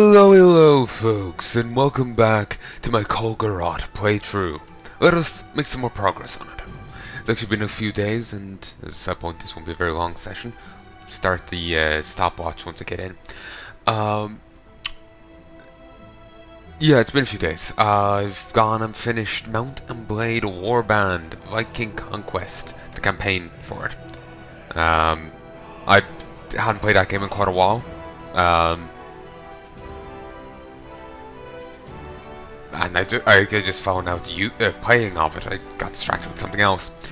Hello folks, and welcome back to my Kulgoroth playthrough. Let us make some more progress on it. It's actually been a few days, and at that point this won't be a very long session. Start the stopwatch once I get in. Yeah, it's been a few days. I've gone and finished Mount and Blade Warband Viking Conquest, the campaign for it. I hadn't played that game in quite a while. And I just found out playing of it. I got distracted with something else.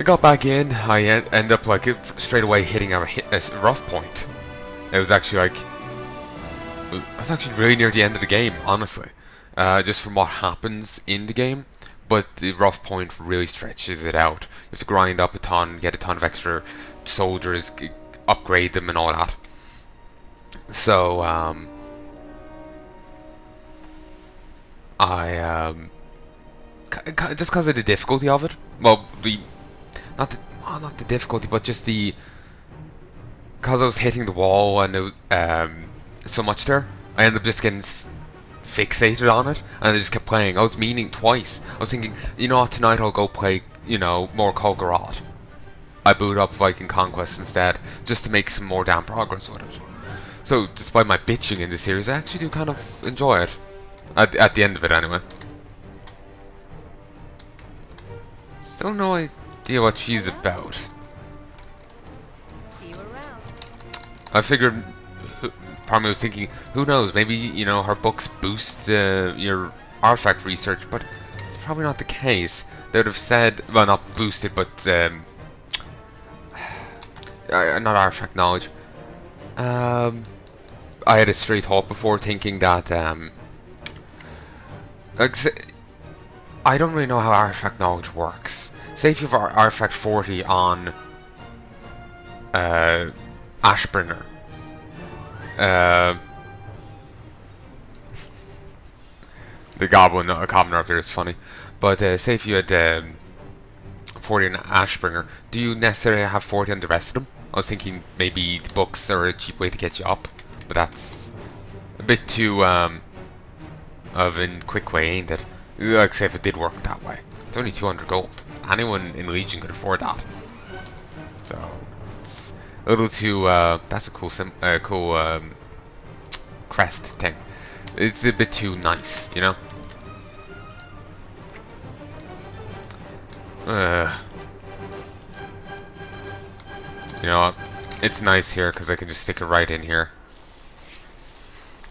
I got back in. I ended up like straight away hitting a rough point. It was actually like I was actually really near the end of the game, honestly. Just from what happens in the game, but the rough point really stretches it out. You have to grind up a ton, get a ton of extra soldiers, upgrade them, and all that. So just because of the difficulty of it. Well, not the difficulty, but just because I was hitting the wall and so much there, I ended up just getting fixated on it, and I just kept playing. I was meaning twice. I was thinking, you know what, tonight I'll go play, more Kulgoroth. I boot up Viking Conquest instead, just to make some more damn progress with it. So, despite my bitching in this series, I actually do kind of enjoy it. At the end of it, anyway. Still no idea what she's about. See you around. I figured, part of me was thinking, who knows, maybe, her books boost your artifact research, but it's probably not the case. They would have said, well, not boosted, but, not artifact knowledge. I had a straight thought before, thinking that, I don't really know how artifact knowledge works. Say if you have artifact 40 on Ashbringer. The commoner up there is funny. But say if you had 40 on Ashbringer, do you necessarily have 40 on the rest of them? I was thinking maybe the books are a cheap way to get you up, but that's a bit too of a quick way, ain't it? Like, say if it did work that way. It's only 200 gold. Anyone in Legion could afford that. So, it's a little too, that's a cool, crest thing. It's a bit too nice, you know? You know what? It's nice here, because I can just stick it right in here.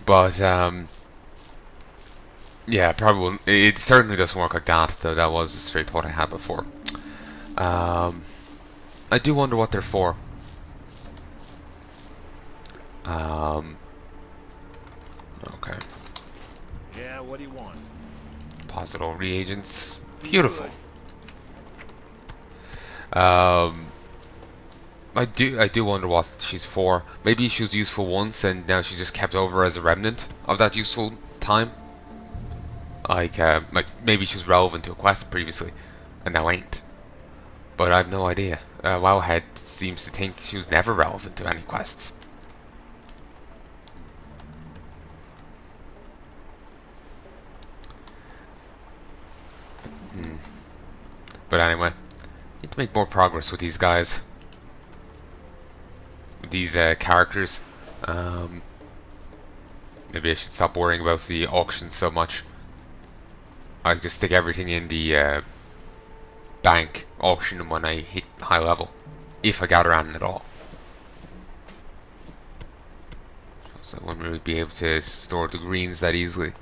But, yeah, probably won't. It certainly doesn't work like that, though. That was a straight thought I had before. I do wonder what they're for. Okay. Yeah, what do you want? Deposit all reagents. Beautiful. I do wonder what she's for. Maybe she was useful once, and now she's just kept over as a remnant of that useful time. Like maybe she was relevant to a quest previously, and now ain't. But I have no idea. Wowhead seems to think she was never relevant to any quests. But anyway, need to make more progress with these guys. With these characters. Maybe I should stop worrying about the auctions so much. I just stick everything in the bank, auction them when I hit high level, if I gather any at all. So I won't really be able to store the greens that easily.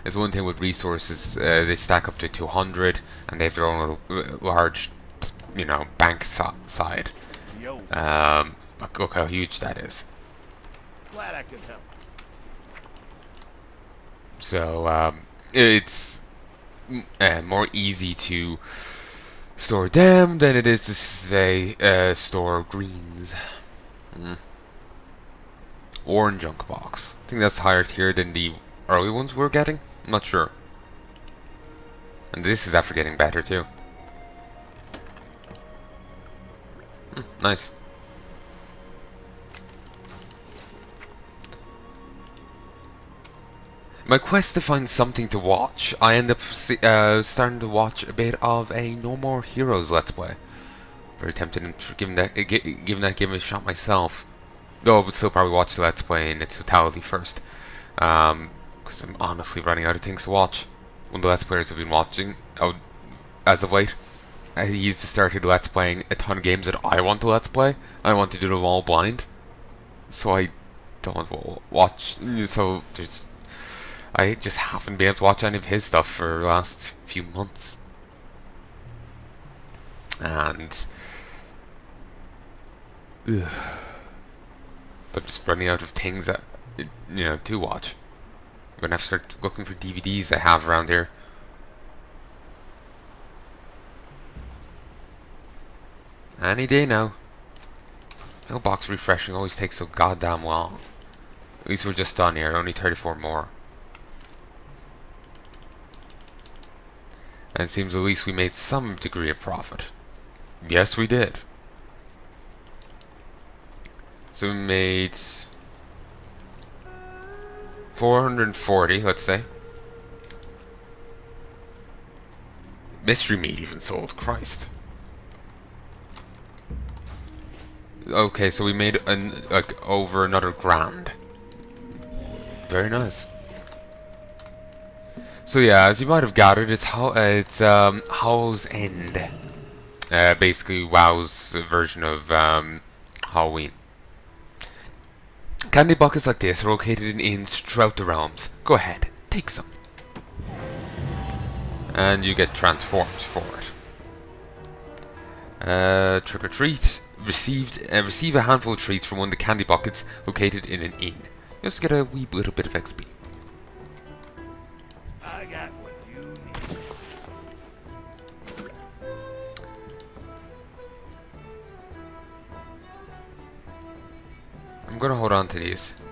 It's one thing with resources, they stack up to 200, and they have their own little, large, bank side. Look how huge that is. Glad I could help. So it's more easy to store them than it is to say store greens. Orange junk box. I think that's higher tier than the early ones we were getting. I'm not sure. And this is after getting better too. Nice. my quest to find something to watch, I end up starting to watch a bit of a No More Heroes Let's Play. Very tempted in giving that game a shot myself. Though I would still probably watch the Let's Play in its totality first. Because I'm honestly running out of things to watch. One of the Let's Players I've been watching, as of late, he's just started Let's Playing a ton of games that I want to Let's Play. I want to do them all blind. So I don't watch, so I just haven't been able to watch any of his stuff for the last few months. And but I'm just running out of things that, to watch. I'm gonna have to start looking for DVDs I have around here. Any day now. Mailbox refreshing always takes so goddamn long. At least we're just done here, only 34 more. And it seems at least we made some degree of profit. Yes, we did. So we made 440, let's say. Mystery meat even sold, Christ. Okay, so we made over another grand. Very nice. So yeah, as you might have gathered, it's Hallows End. Basically WoW's version of Halloween. Candy buckets like this are located in inns throughout the realms. Go ahead, take some. And you get transformed for it. Trick or treat. Receive a handful of treats from one of the candy buckets located in an inn. You also get a wee little bit of XP. I got what you need. I'm gonna hold on to these.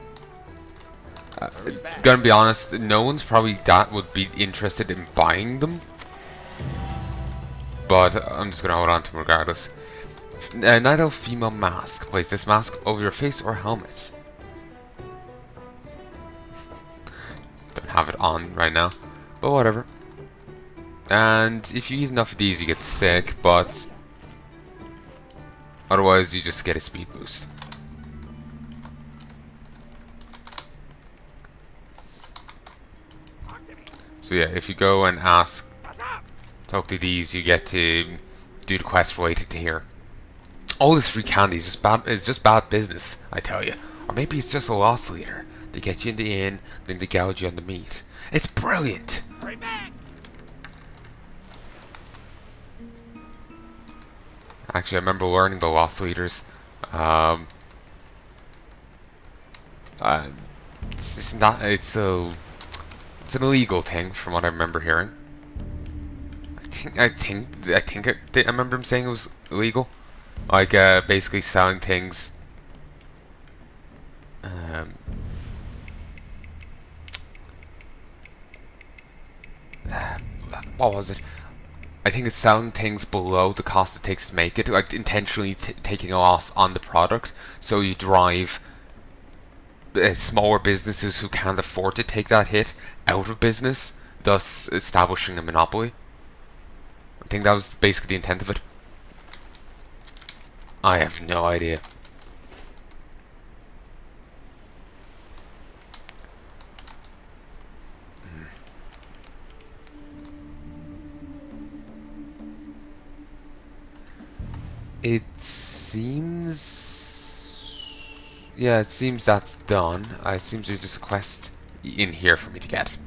Gonna be honest, no one's probably would be interested in buying them. But I'm just gonna hold on to them regardless. Night Elf female mask. Place this mask over your face or helmet. Don't have it on right now, but whatever. And if you eat enough of these, you get sick, but otherwise you just get a speed boost. So yeah, if you go and talk to these, you get to do the quest related to here. All this free candy is just bad. It's just bad business, I tell you. Or maybe it's just a loss leader. They get you in the inn, then they gouge you on the meat. It's brilliant. Actually, I remember learning the loss leaders. It's not. It's an illegal thing, from what I remember hearing. I remember him saying it was illegal. Like, basically selling things. What was it? I think it's selling things below the cost it takes to make it, like intentionally taking a loss on the product, so you drive smaller businesses who can't afford to take that hit out of business, thus establishing a monopoly. I think that was basically the intent of it. I have no idea. It seems... Yeah, it seems that's done. It seems there's just a quest in here for me to get.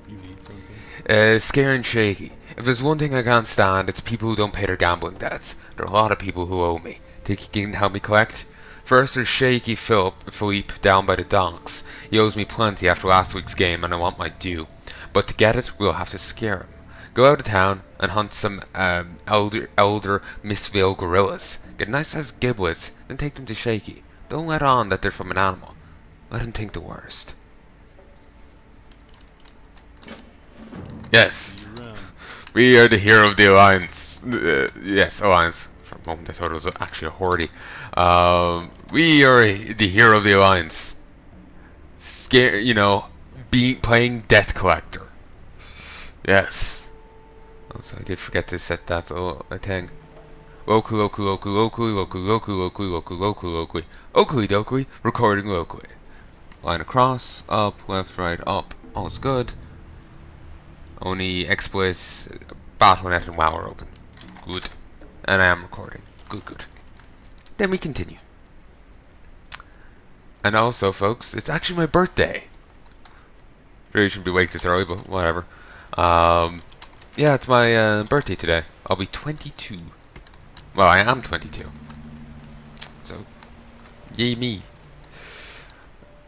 You need something? Scary and shaky. If there's one thing I can't stand, it's people who don't pay their gambling debts. There are a lot of people who owe me. Think you can help me collect? First, there's shaky Philippe down by the docks. He owes me plenty after last week's game, and I want my due. But to get it, we'll have to scare him. Go out of town and hunt some elder Mistvale gorillas. Get nice sized giblets, then take them to Shaky. Don't let on that they're from an animal. Let him think the worst. Yes. We are the hero of the Alliance. Yes, Alliance. For a moment I thought it was actually a Horde. We are the hero of the Alliance. playing Debt Collector. Yes. Also, I did forget to set that thing. Loku loku loku loku loku loku loku loku loku loku okui dokui, recording locally. Line across, up, left, right, up. All's good. Only exploits, Battle.net and WoW are open. Good. And I am recording. Good, good. Then we continue. And also, folks, it's actually my birthday. Really shouldn't be awake this early, but whatever. Yeah, it's my birthday today. I'll be 22. Well, I am 22. So, yay me.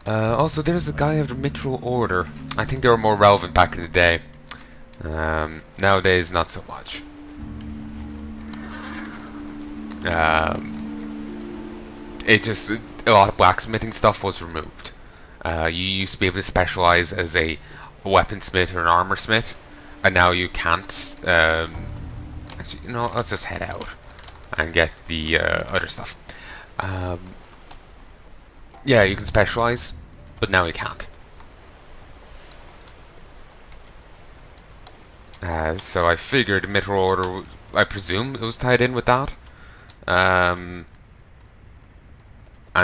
Also, there's the guy of the Mithril Order. I think they were more relevant back in the day. Nowadays, not so much. It just, a lot of blacksmithing stuff was removed. You used to be able to specialize as a weaponsmith or an armor smith, and now you can't. Actually, you know, let's just head out and get the other stuff. Yeah, you can specialize, but now you can't. So I figured Mithril Order, I presume it was tied in with that. And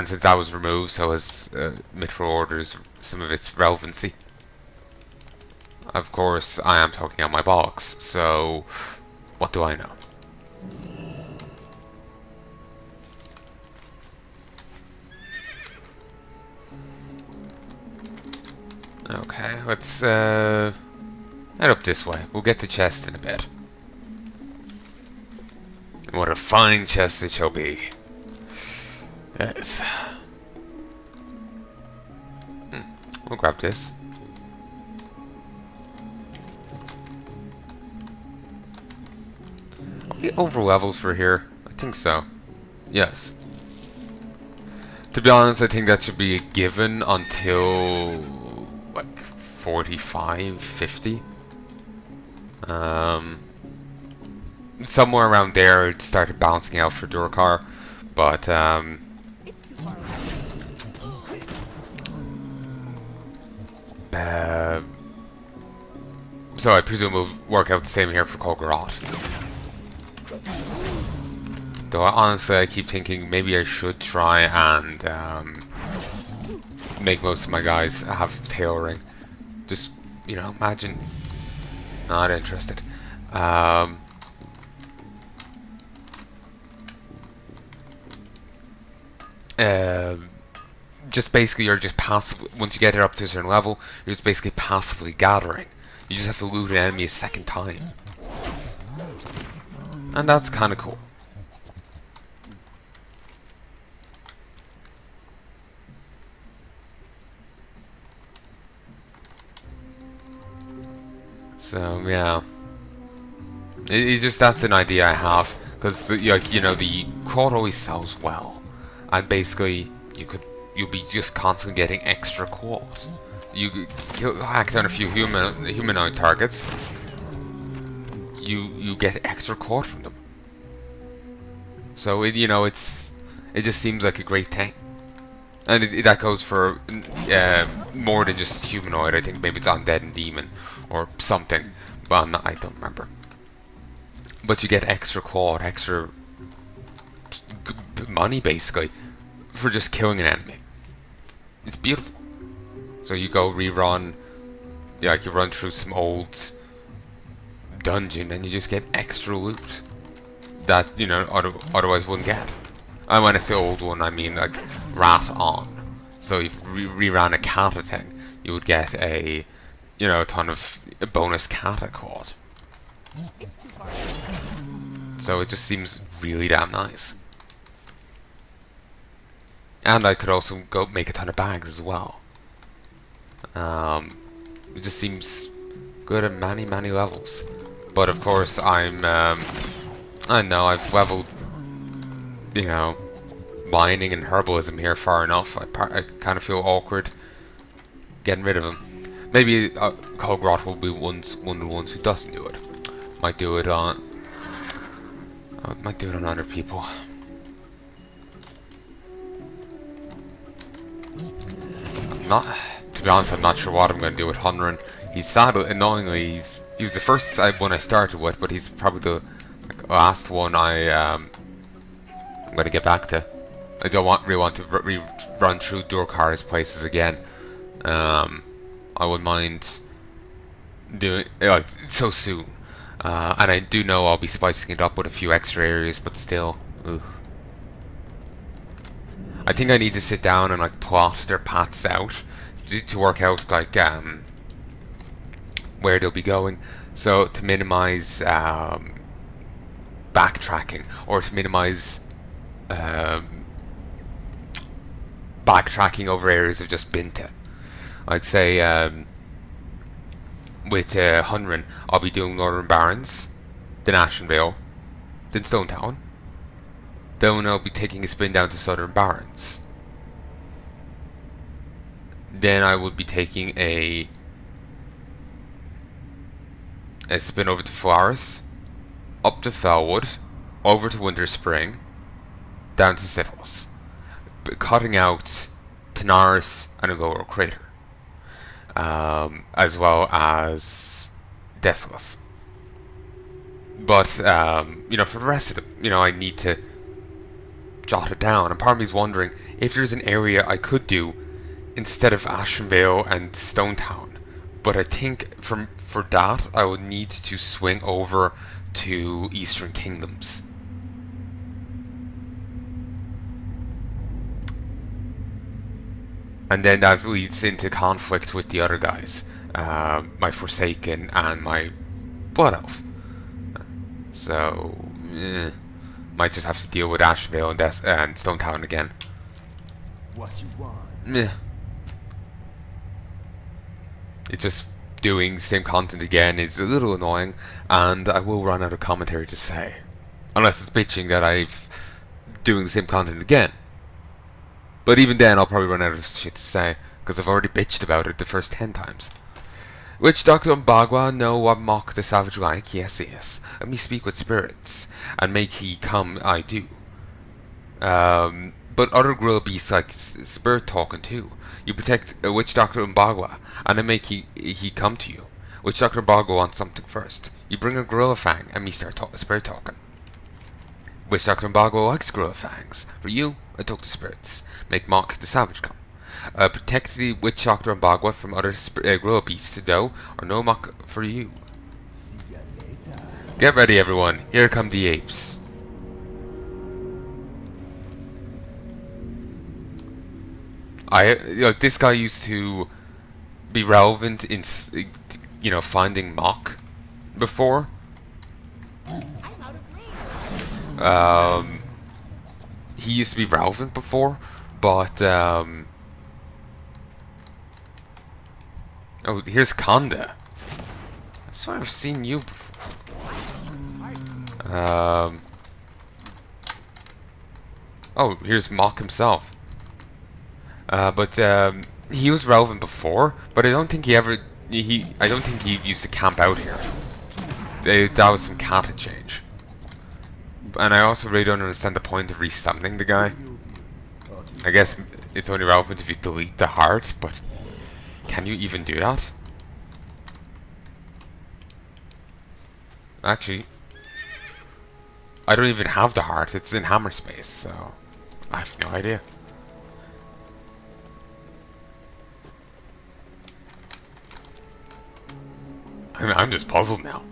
since that was removed, so has Mithril Order's some of its relevancy. Of course, I am talking on my box, so what do I know? Okay, let's head up this way. We'll get the chest in a bit. What a fine chest it shall be. Yes. We'll grab this. Are we over levels for here? I think so. Yes. To be honest, I think that should be a given until like 45, 50. Somewhere around there it started bouncing out for Durkar, but so I presume it'll work out the same here for Kulgoroth. Though honestly I keep thinking maybe I should try and make most of my guys have tailoring. Just, you know, imagine. Not interested. Just basically you're just passive. Once you get it up to a certain level, you're just basically passively gathering. You just have to loot an enemy a second time. And that's kind of cool. So yeah, it just, that's an idea I have, because like, you know, the quad always sells well, and basically you'll be just constantly getting extra quad. You hack down a few humanoid targets, you get extra quad from them. So you know, it just seems like a great thing. And that goes for more than just humanoid. I think maybe it's undead and demon or something, but I don't remember. But you get extra quad, extra money basically for just killing an enemy. It's beautiful. So you go rerun, yeah, like you run through some old dungeon and you just get extra loot that, you know, otherwise wouldn't get. And when I say old one, I mean like Rat On. So if you reran a kata thing, you would get a, you know, a ton of bonus kata quad. So it just seems really damn nice. And I could also go make a ton of bags as well. It just seems good at many levels. But of course I know I've leveled, you know, mining and herbalism here far enough. I kind of feel awkward getting rid of them. Maybe Kulgoroth will be one of the ones who doesn't do it. Might do it on other people. Not, to be be honest, I'm not sure what I'm going to do with Hunrin. He's sad, annoyingly, he was the first one I started with, but he's probably the last one I'm going to get back to. I don't really want to run through Durkar's places again. I wouldn't mind doing so soon. And I do know I'll be spicing it up with a few extra areas, but still, ugh. I think I need to sit down and like plot their paths out to work out like where they'll be going, so to minimize backtracking, or to minimize backtracking over areas I've just been to. Like say with Hunrin, I'll be doing Northern Barrens, then Ashenvale, then Stonetown. Then I'll be taking a spin down to Southern Barrens. Then I would be taking a spin over to Flaris, up to Felwood, over to Winter Spring, down to Sittles, cutting out Tanaris and Agoro Crater, as well as Desolus. But you know, for the rest of them, you know, I need to jot it down, and part of me is wondering if there's an area I could do instead of Ashenvale and Stonetown. But I think for that I would need to swing over to Eastern Kingdoms. And then that leads into conflict with the other guys, my Forsaken and my Blood Elf. So might just have to deal with Ashenvale and Stonetown again. What you want? Meh. It's just doing the same content again is a little annoying, and I will run out of commentary to say. Unless it's bitching that I'm doing the same content again. But even then, I'll probably run out of shit to say, because I've already bitched about it the first 10 times. Witch Doctor Mbagwa, know what mock the savage like? Yes, yes. Let me speak with spirits, and make he come, I do. But other grill beasts like spirit talking too. You protect Witch Doctor Mbagwa, and then make he come to you. Witch Doctor Mbagwa wants something first. You bring a gorilla fang, and me start spirit talking. Witch Doctor Mbagwa likes gorilla fangs. For you, I talk to spirits. Make mock the savage come. Protect the Witch Doctor Mbagwa from other gorilla beasts, though, or no mock for you. Get ready, everyone. Here come the apes. Like, this guy used to be relevant in, you know, finding mock before. He used to be relevant before, but oh, here's Konda. I swear I've seen you before. Oh, here's Mock himself. But he was relevant before, but I don't think he ever. I don't think he used to camp out here. That was some cata change. And I also really don't understand the point of resummoning the guy. I guess it's only relevant if you delete the heart, but can you even do that? Actually, I don't even have the heart. It's in hammer space, so I have no idea. I'm just puzzled now.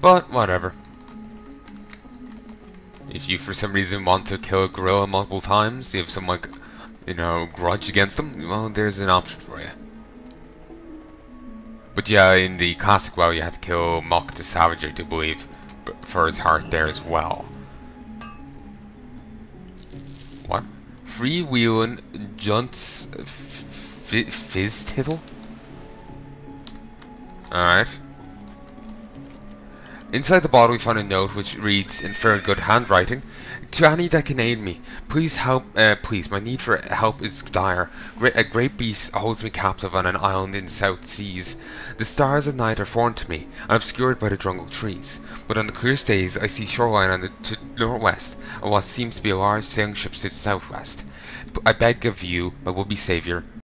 But whatever. If you for some reason want to kill a gorilla multiple times, you have some like, you know, grudge against them, well, there's an option for you. But yeah, in the classic WoW you had to kill Mock the Savage, I do believe, for his heart there as well. What? Freewheeling Junt's Fizz Tittle? Alright. Inside the bottle we find a note which reads in very good handwriting. To any that can aid me, please help, please, my need for help is dire. A great beast holds me captive on an island in the South Seas. The stars at night are foreign to me, and obscured by the jungle trees. But on the clearest days I see shoreline on the northwest, and what seems to be a large sailing ship to the southwest. I beg of you, my would-be saviour,